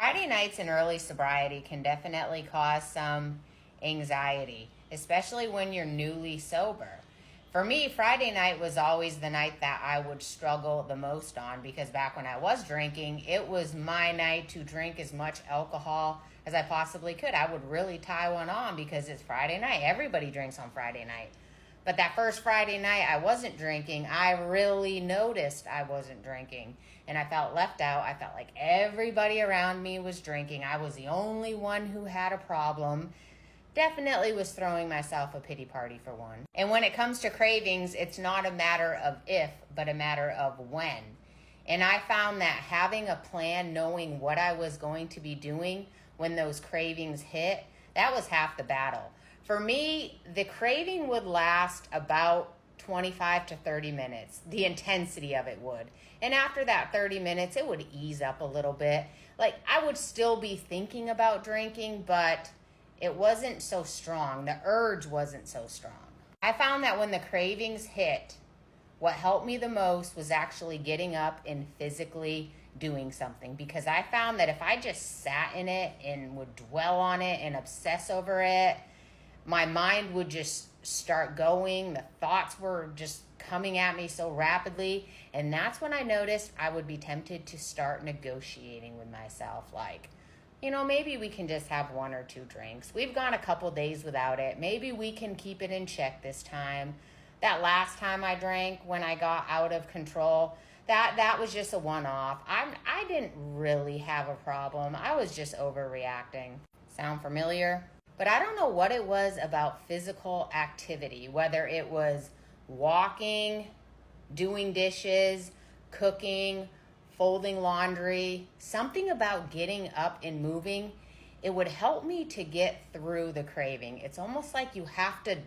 Friday nights in early sobriety can definitely cause some anxiety, especially when you're newly sober. For me, Friday night was always the night that I would struggle the most on because back when I was drinking, it was my night to drink as much alcohol as I possibly could. I would really tie one on because it's Friday night. Everybody drinks on Friday night. But that first Friday night I wasn't drinking, I really noticed I wasn't drinking. And I felt left out. I felt like everybody around me was drinking. I was the only one who had a problem. Definitely was throwing myself a pity party for one. And when it comes to cravings, it's not a matter of if, but a matter of when. And I found that having a plan, knowing what I was going to be doing when those cravings hit, that was half the battle. For me, the craving would last about 25 to 30 minutes. The intensity of it would. And after that 30 minutes, it would ease up a little bit. Like, I would still be thinking about drinking, but it wasn't so strong. The urge wasn't so strong. I found that when the cravings hit, what helped me the most was actually getting up and physically doing something, because I found that if I just sat in it and would dwell on it and obsess over it, my mind would just start going. The thoughts were just coming at me so rapidly. And that's when I noticed I would be tempted to start negotiating with myself. Like, maybe we can just have one or two drinks. We've gone a couple days without it. Maybe we can keep it in check this time. That last time I drank when I got out of control, that was just a one-off. I didn't really have a problem. I was just overreacting. Sound familiar? But I don't know what it was about physical activity, whether it was walking, doing dishes, cooking, folding laundry, something about getting up and moving. It would help me to get through the craving. It's almost like you have to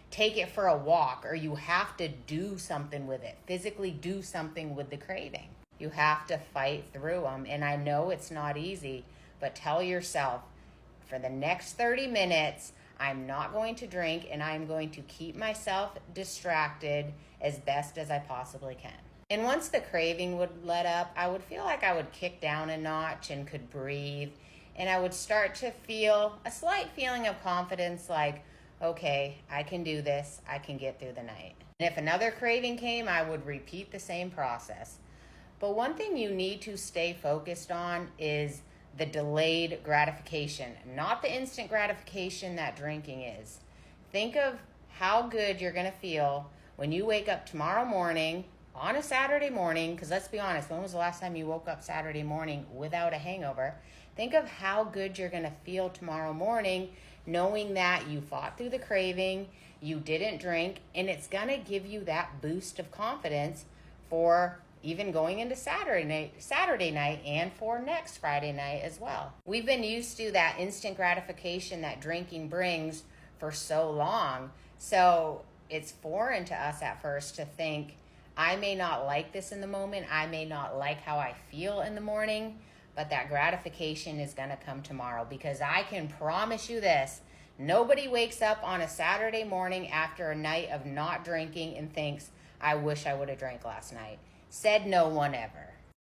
take it for a walk, or you have to do something with it, physically do something with the craving. You have to fight through them. And I know it's not easy, but tell yourself, for the next 30 minutes, I'm not going to drink, and I'm going to keep myself distracted as best as I possibly can. And once the craving would let up, I would feel like I would kick down a notch and could breathe. And I would start to feel a slight feeling of confidence, like, okay, I can do this. I can get through the night. And if another craving came, I would repeat the same process. But one thing you need to stay focused on is the delayed gratification, not the instant gratification that drinking is. Think of how good you're going to feel when you wake up tomorrow morning on a Saturday morning, because let's be honest, when was the last time you woke up Saturday morning without a hangover? Think of how good you're going to feel tomorrow morning knowing that you fought through the craving, you didn't drink, and it's going to give you that boost of confidence for even going into Saturday night and for next Friday night as well. We've been used to that instant gratification that drinking brings for so long. So it's foreign to us at first to think, I may not like this in the moment. I may not like how I feel in the morning, but that gratification is going to come tomorrow, because I can promise you this. Nobody wakes up on a Saturday morning after a night of not drinking and thinks, I wish I would have drank last night. Said no one ever.